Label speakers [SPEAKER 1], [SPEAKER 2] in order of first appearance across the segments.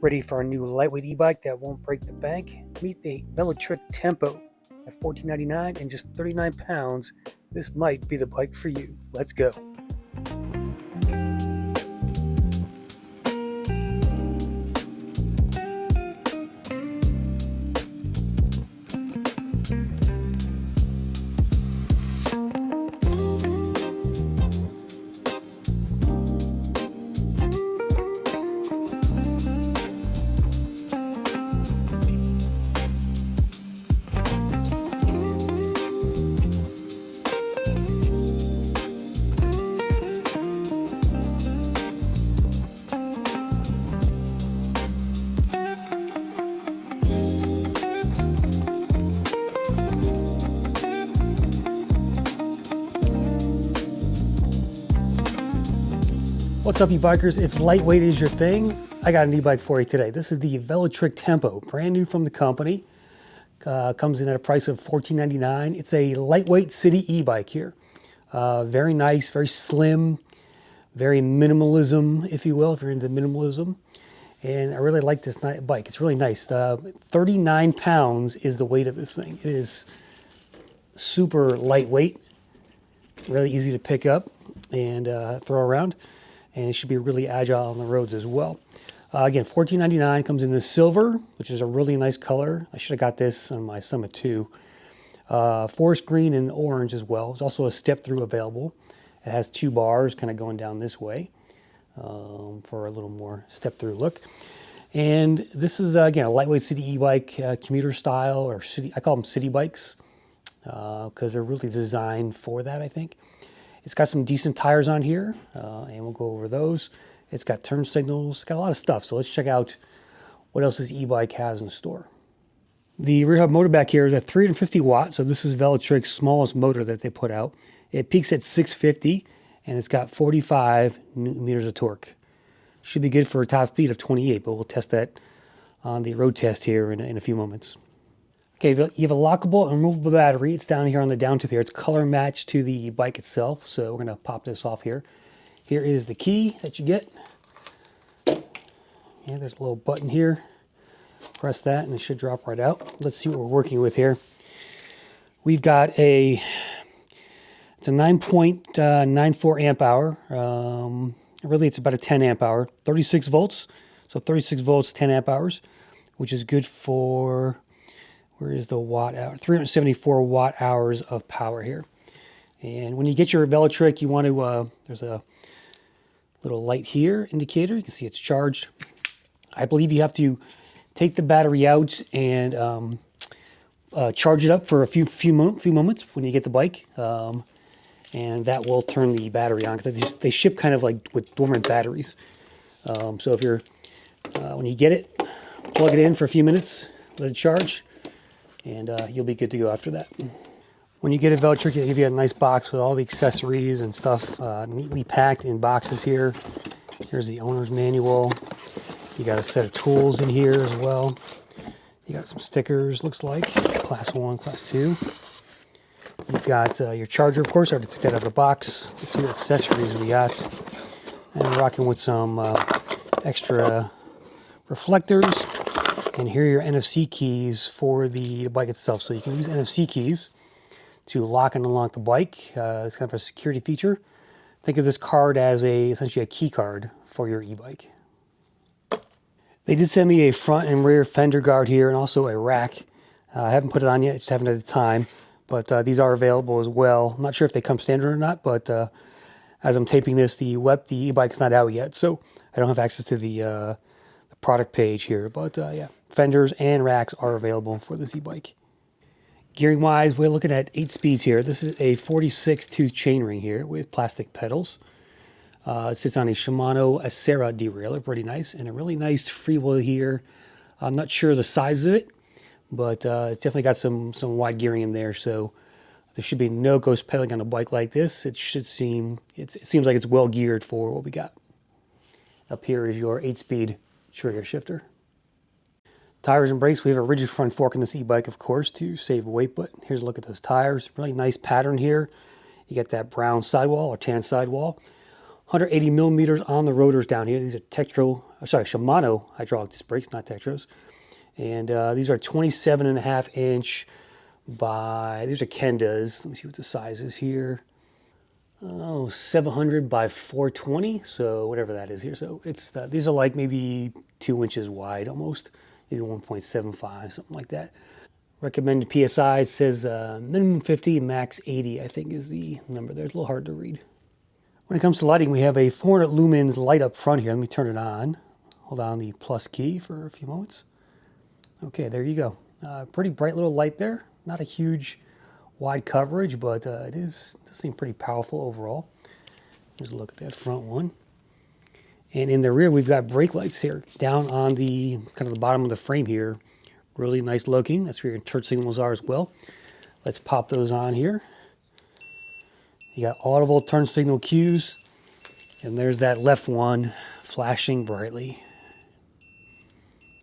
[SPEAKER 1] Ready for a new lightweight e-bike that won't break the bank? Meet the Velotric Tempo. At $14.99 and just 39 pounds, this might be the bike for you. Let's go. What's up, you bikers? If lightweight is your thing, I got an e-bike for you today. This is the Velotric Tempo, brand new from the company. Comes in at a price of $14.99. It's a lightweight city e-bike here. Very nice, very slim, very minimalism, if you will, if you're into minimalism. And I really like this bike. It's really nice. 39 pounds is the weight of this thing. It is super lightweight, really easy to pick up and throw around. And it should be really agile on the roads as well. Again, $14.99, comes in the silver, which is a really nice color. I should have got this on my Summit too. Forest green and orange as well. There's also a step-through available. It has two bars kind of going down this way for a little more step-through look. And this is, again, a lightweight city e-bike, commuter style, or city. I call them city bikes because they're really designed for that, I think. It's got some decent tires on here, and we'll go over those. It's got turn signals, it's got a lot of stuff. So let's check out what else this e-bike has in store. The rear hub motor back here is at 350 watts. So this is Velotric's smallest motor that they put out. It peaks at 650, and it's got 45 newton meters of torque. Should be good for a top speed of 28, but we'll test that on the road test here in a few moments. Okay, you have a lockable and removable battery. It's down here on the down tip here. It's color matched to the bike itself. So we're gonna pop this off here. Here is the key that you get. Yeah, there's a little button here. Press that and it should drop right out. Let's see what we're working with here. We've got it's a 9.94 amp hour. Really it's about a 10 amp hour, 36 volts. So 36 volts, 10 amp hours, which is good for, where is the watt hour? 374 watt hours of power here. And when you get your Velotric, you want to, there's a little light here, indicator. You can see it's charged. I believe you have to take the battery out and charge it up for a few moments when you get the bike. And that will turn the battery on, because they ship kind of like with dormant batteries. So if you're, when you get it, plug it in for a few minutes, let it charge, and you'll be good to go after that. When you get a Velotric, they'll give you a nice box with all the accessories and stuff neatly packed in boxes here. Here's the owner's manual. You got a set of tools in here as well. You got some stickers, looks like, class 1, class 2. You've got your charger, of course. I already took that out of the box. Let's see what accessories we got. And we're rocking with some extra reflectors. And here are your NFC keys for the bike itself. So you can use NFC keys to lock and unlock the bike. It's kind of a security feature. Think of this card as essentially a key card for your e-bike. They did send me a front and rear fender guard here and also a rack. I haven't put it on yet, just haven't had the time. But these are available as well. I'm not sure if they come standard or not, but as I'm taping this, the e-bike is not out yet, so I don't have access to the product page here. But yeah, fenders and racks are available for this e-bike. Gearing wise, we're looking at 8 speeds here. This is a 46 tooth chainring here with plastic pedals. It sits on a Shimano Acera derailleur, pretty nice, and a really nice freewheel here. I'm not sure the size of it, but it's definitely got some wide gearing in there, so there should be no ghost pedaling on a bike like this. It seems like it's well geared for what we got. Up here is your 8-speed trigger shifter. Tires and brakes, we have a rigid front fork in this e-bike, of course, to save weight, but here's a look at those tires. Really nice pattern here. You get that brown sidewall or tan sidewall. 180 millimeters on the rotors down here. These are Shimano hydraulic disc brakes, not Tektros. And these are 27.5 inch by, these are Kendas. Let me see what the size is here. Oh, 700 by 420, so whatever that is here. So it's these are like maybe 2 inches wide almost, maybe 1.75, something like that. Recommended PSI, it says minimum 50, max 80, I think is the number there. It's a little hard to read. When it comes to lighting, we have a 400 lumens light up front here. Let me turn it on. Hold down the plus key for a few moments. Okay, there you go. Pretty bright little light there. Not a huge wide coverage, but it does seem pretty powerful overall. Here's a look at that front one. And in the rear, we've got brake lights here down on the kind of the bottom of the frame here. Really nice looking. That's where your turn signals are as well. Let's pop those on here. You got audible turn signal cues. And there's that left one flashing brightly.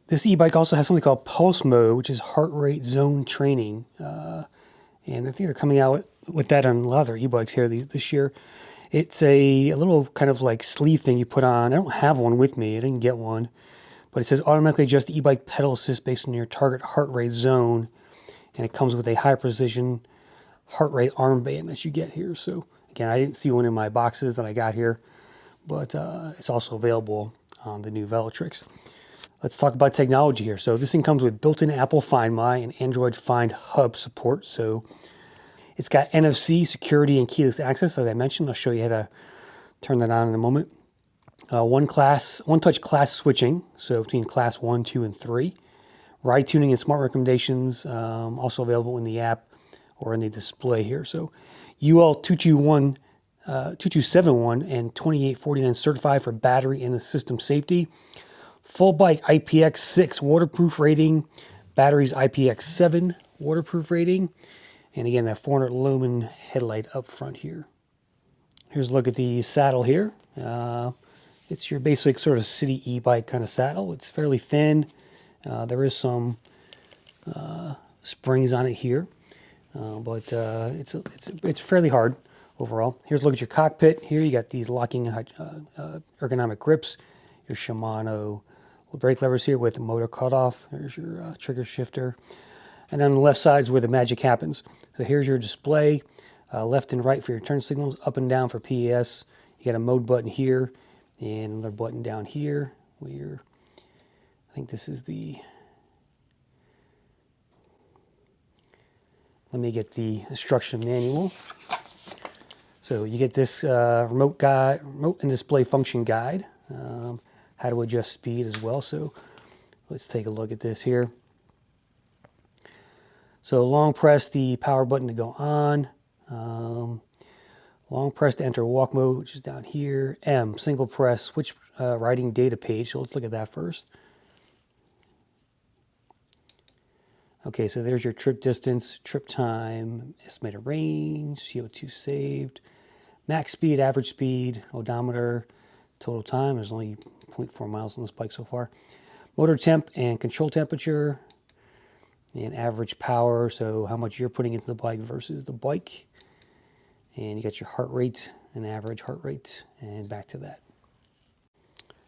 [SPEAKER 1] This e-bike also has something called pulse mode, which is heart rate zone training. And I think they're coming out with that on a lot of their e-bikes here this year. It's a little kind of like sleeve thing you put on. I don't have one with me. I didn't get one. But it says automatically adjust the e-bike pedal assist based on your target heart rate zone. And it comes with a high precision heart rate armband that you get here. So again, I didn't see one in my boxes that I got here, but it's also available on the new Velotrics. Let's talk about technology here. So this thing comes with built-in Apple Find My and Android Find Hub support. So it's got NFC, security, and keyless access, as I mentioned. I'll show you how to turn that on in a moment. One-touch class switching, so between class 1, 2, and 3. Ride tuning and smart recommendations, also available in the app or in the display here. So UL 2271 and 2849 certified for battery and the system safety. Full bike IPX6 waterproof rating, batteries IPX7 waterproof rating, and again that 400 lumen headlight up front here. Here's a look at the saddle here. It's your basic sort of city e-bike kind of saddle. It's fairly thin. There is some springs on it here, but it's fairly hard overall. Here's a look at your cockpit. Here you got these locking ergonomic grips, your Shimano brake levers here with the motor cutoff. There's your trigger shifter. And on the left side is where the magic happens. So here's your display, left and right for your turn signals, up and down for PES. You got a mode button here and another button down here where I think this is the, let me get the instruction manual. So you get this remote and display function guide, how to adjust speed as well. So let's take a look at this here. So long press the power button to go on. Long press to enter walk mode, which is down here. M, single press, switch riding data page. So let's look at that first. Okay, so there's your trip distance, trip time, estimated range, CO2 saved, max speed, average speed, odometer, total time. There's only 0.4 miles on this bike so far. Motor temp and control temperature, and average power, so how much you're putting into the bike versus the bike. And you got your heart rate and average heart rate, and back to that.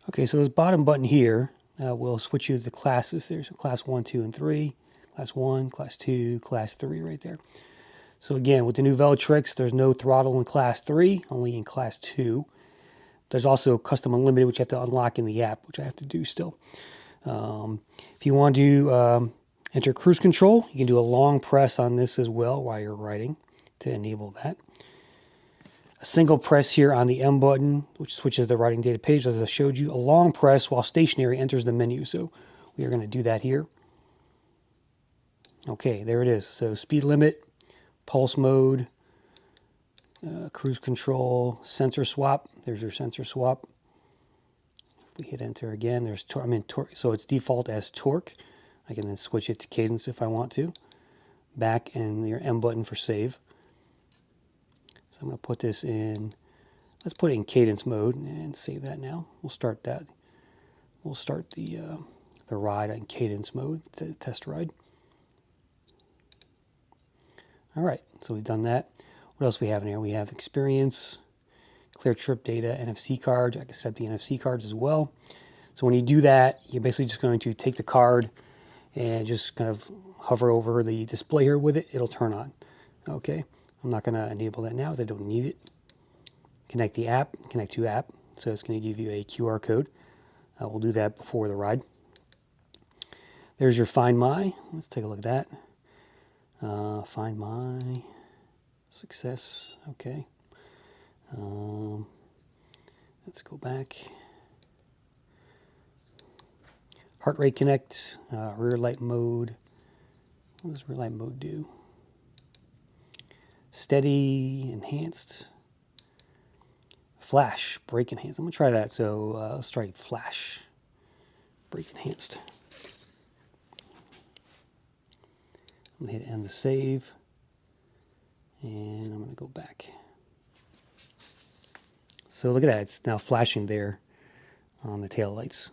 [SPEAKER 1] Okay, so this bottom button here will switch you to the classes. There's class 1, 2, and 3. Class 1, class 2, class 3 right there. So again, with the new Velotrics, there's no throttle in class 3, only in class 2. There's also custom unlimited, which you have to unlock in the app, which I have to do still. If you want to enter cruise control, you can do a long press on this as well while you're riding to enable that. A single press here on the M button, which switches the riding data page, as I showed you. A long press while stationary enters the menu. So we are going to do that here. Okay, there it is. So speed limit, pulse mode, cruise control, sensor swap. There's your sensor swap. If we hit enter again, there's torque. So it's default as torque. I can then switch it to cadence if I want to. Back and your M button for save. So I'm going to put this in, let's put it in cadence mode and save that now. We'll start that. We'll start the ride in cadence mode, the test ride. All right, so we've done that. What else we have in here? We have experience, clear trip data, NFC card. I can set the NFC cards as well. So when you do that, you're basically just going to take the card and just kind of hover over the display here with it. It'll turn on. Okay, I'm not going to enable that now as I don't need it. Connect the app, connect to app. So it's going to give you a QR code. We'll do that before the ride. There's your Find My. Let's take a look at that. Find My. Success. Okay. Let's go back. Heart rate connect. Rear light mode. What does rear light mode do? Steady, enhanced. Flash, brake enhanced. I'm going to try that. So let's try flash, brake enhanced. I'm going to hit end to save. And I'm going to go back. So look at that. It's now flashing there on the tail lights.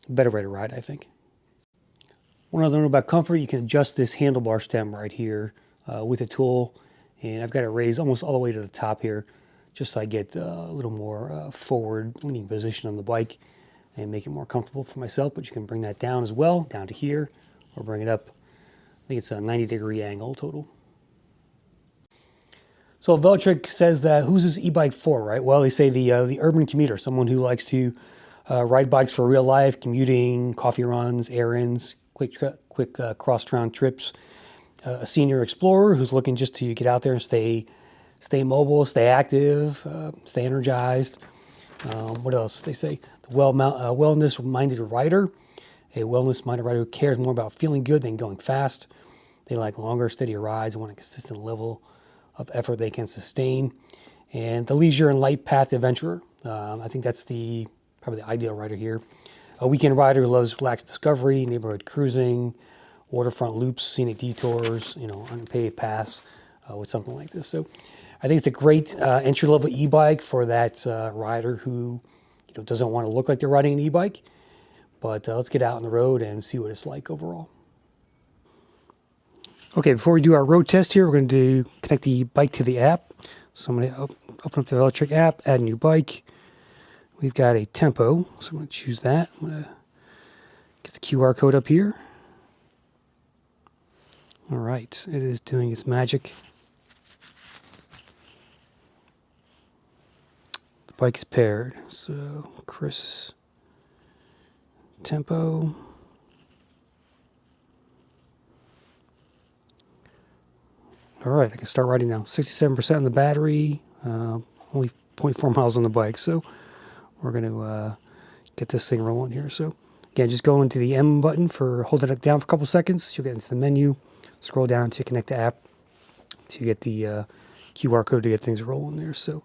[SPEAKER 1] Better way to ride, I think. One other note about comfort, you can adjust this handlebar stem right here with a tool. And I've got it raised almost all the way to the top here, just so I get a little more forward leaning position on the bike and make it more comfortable for myself. But you can bring that down as well, down to here, or bring it up. I think it's a 90-degree angle total. So Velotric says that who's this e-bike for, right? Well, they say the urban commuter, someone who likes to ride bikes for real life, commuting, coffee runs, errands, quick cross-town trips. A senior explorer who's looking just to get out there and stay mobile, stay active, stay energized. What else? They say the wellness-minded rider, a wellness-minded rider who cares more about feeling good than going fast. They like longer, steadier rides and want a consistent level of effort they can sustain. And the leisure and light path adventurer. I think that's probably the ideal rider here. A weekend rider who loves relaxed discovery, neighborhood cruising, waterfront loops, scenic detours, unpaved paths with something like this. So I think it's a great entry-level e-bike for that rider who doesn't want to look like they're riding an e-bike. But let's get out on the road and see what it's like overall. Okay, before we do our road test here, we're going to connect the bike to the app. So I'm going to open up the Velotric app, add a new bike. We've got a tempo, so I'm going to choose that. I'm going to get the QR code up here. All right, it is doing its magic. The bike is paired. So, Chris, tempo. All right, I can start riding now. 67% on the battery, only 0.4 miles on the bike. So, we're going to get this thing rolling here. So, again, just go into the M button hold it down for a couple seconds. You'll get into the menu. Scroll down to connect the app to get the QR code to get things rolling there. So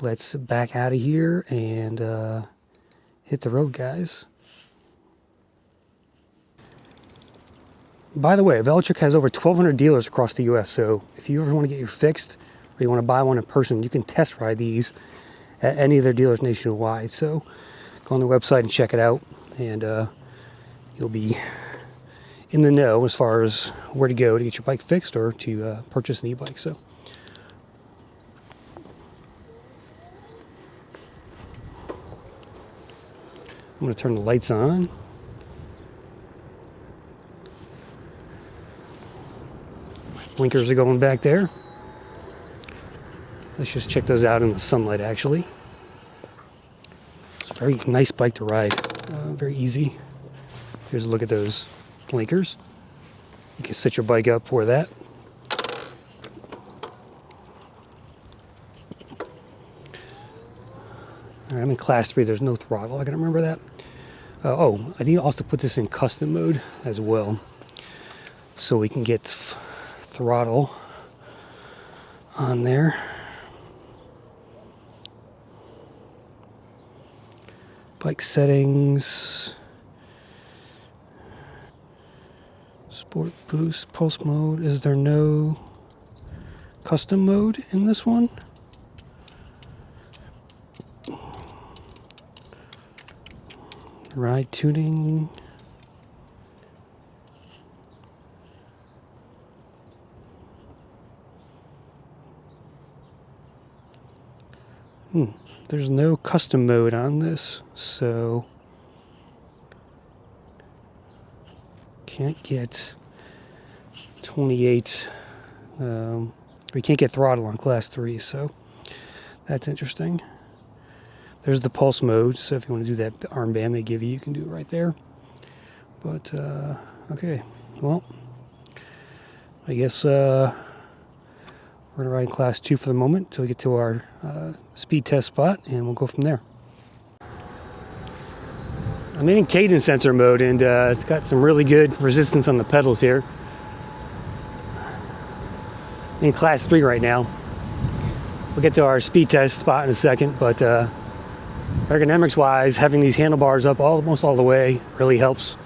[SPEAKER 1] let's back out of here and hit the road, guys. By the way, Velotric has over 1,200 dealers across the U.S. So if you ever want to get your fixed or you want to buy one in person, you can test ride these at any of their dealers nationwide. So go on the website and check it out, and you'll be in the know as far as where to go to get your bike fixed or to purchase an e-bike. So I'm going to turn the lights on. Blinkers are going back there. Let's just check those out in the sunlight, actually. It's a very nice bike to ride. Very easy. Here's a look at those blinkers. You can set your bike up for that. All right, I'm in class 3. There's no throttle. I gotta remember that. I need also to put this in custom mode as well, so we can get throttle on there. Bike settings. Sport boost, pulse mode. Is there no custom mode in this one? Ride tuning. There's no custom mode on this, so can't get 28. We can't get throttle on class 3, so that's interesting. There's the pulse mode, so if you want to do that armband they give you, you can do it right there. But, okay, well, I guess we're going to ride class 2 for the moment until we get to our speed test spot, and we'll go from there. I'm in cadence sensor mode, and it's got some really good resistance on the pedals here. I'm in class 3 right now. We'll get to our speed test spot in a second, but ergonomics wise, having these handlebars up almost all the way really helps.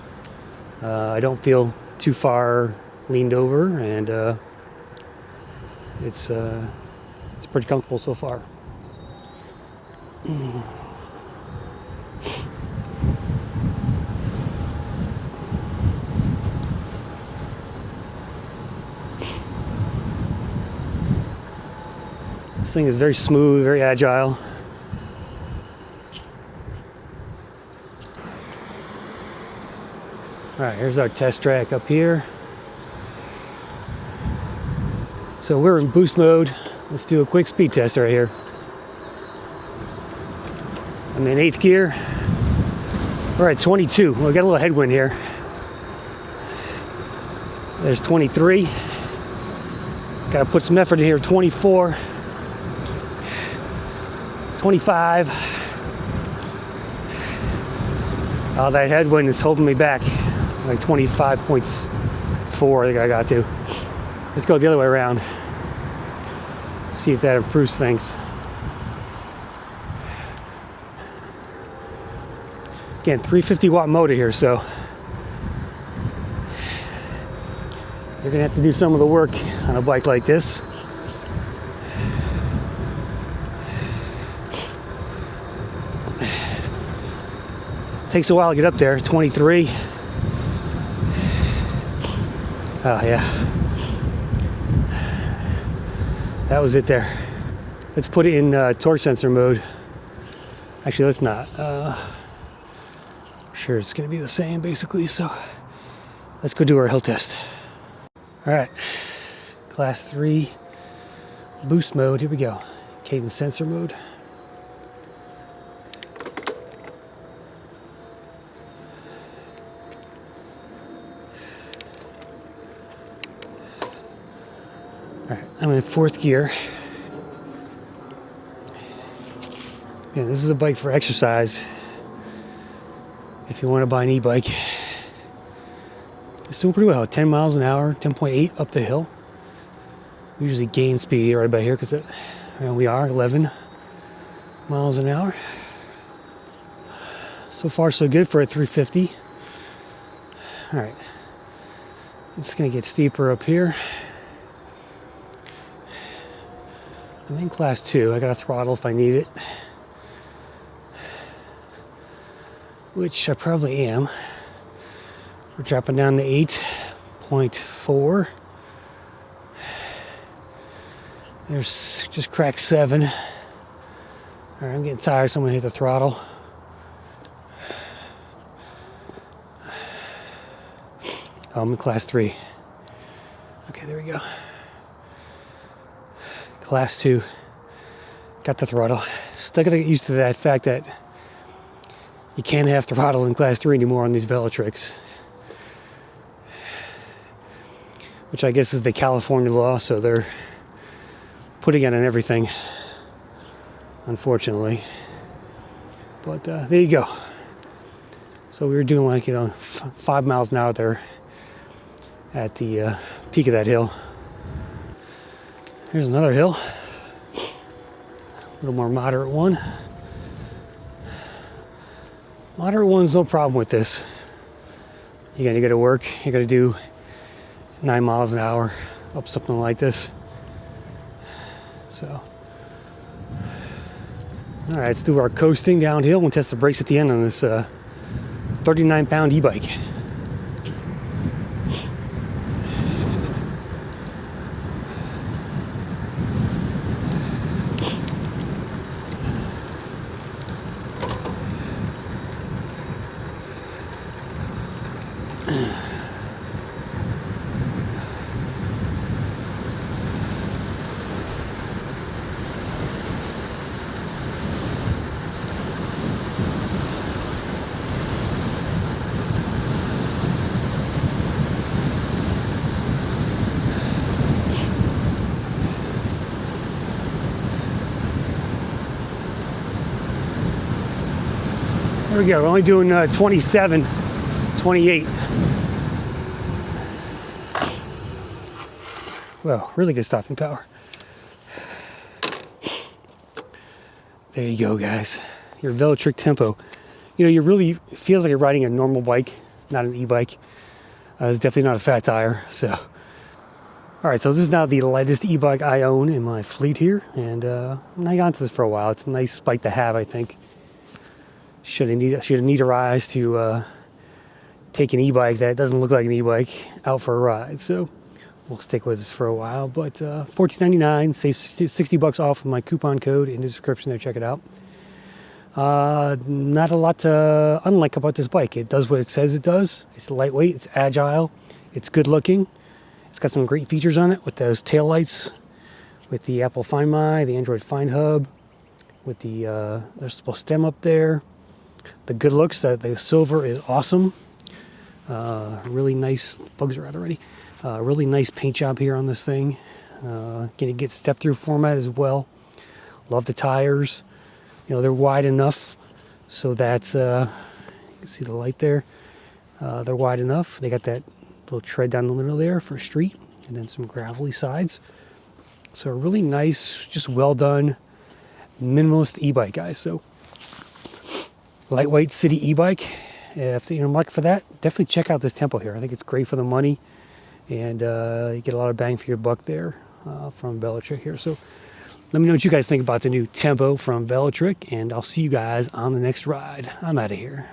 [SPEAKER 1] I don't feel too far leaned over, and it's pretty comfortable so far. This thing is very smooth, very agile. Alright, here's our test track up here. So we're in boost mode. Let's do a quick speed test right here. I'm in 8th gear. We're at 22. Well, we got a little headwind here. There's 23. Gotta put some effort in here. 24. 25. Oh, that headwind is holding me back. Like 25.4, I think I got to. Let's go the other way around. See if that improves things. Again, 350 watt motor here, so you're gonna have to do some of the work on a bike like this. Takes a while to get up there. 23. Oh yeah, that was it there. Let's put it in torque sensor mode. Actually, let's not. I'm sure it's gonna be the same basically, so let's go do our hill test. All right, class 3 boost mode, here we go. Cadence sensor mode. All right, I'm in 4th gear. Yeah, this is a bike for exercise. If you want to buy an e-bike, it's doing pretty well. 10 miles an hour, 10.8 up the hill. We usually gain speed right about here because we are 11 miles an hour. So far, so good for a 350. All right, it's gonna get steeper up here. I'm in class 2. I got a throttle if I need it, which I probably am. We're dropping down to 8.4. There's just cracked 7. All right, I'm getting tired, so I'm gonna hit the throttle. Oh, I'm in class 3. Okay, there we go. Class 2. Got the throttle. Still gotta get used to that fact that you can't have throttle in class 3 anymore on these Velotrics, which I guess is the California law, so they're putting it on everything, unfortunately. But there you go. So we were doing like 5 miles an hour there at the peak of that hill. Here's another hill, a little more moderate one. Moderate one's no problem with this. You gotta go to work, you gotta do 9 miles an hour up something like this. So, all right, let's do our coasting downhill and test the brakes at the end on this 39-pound e-bike. There we go. We're only doing 27, 28. Well, really good stopping power. There you go, guys. Your Velotric tempo. You know, you really feels like you're riding a normal bike, not an e-bike. It's definitely not a fat tire. So, all right. So this is now the lightest e-bike I own in my fleet here, and I'm hanging on to this for a while. It's a nice bike to have, I think. Should have meterized to take an e-bike that doesn't look like an e-bike out for a ride. So we'll stick with this for a while. But $14.99, save $60 off with my coupon code in the description there. Check it out. Not a lot to unlike about this bike. It does what it says it does. It's lightweight. It's agile. It's good looking. It's got some great features on it with those taillights, with the Apple Find My, the Android Find Hub, with the adjustable stem up there. The good looks, the silver is awesome. Really nice, bugs are out already. Really nice paint job here on this thing. Can it get step through format as well? Love the tires. You know, they're wide enough so that, you can see the light there. They're wide enough. They got that little tread down the middle there for street, and then some gravelly sides. So a really nice, just well done, minimalist e-bike, guys. So lightweight city e-bike. If you're in the market for that, definitely check out this Tempo here. I think it's great for the money, and you get a lot of bang for your buck there from Velotric here. So let me know what you guys think about the new Tempo from Velotric, and I'll see you guys on the next ride. I'm out of here.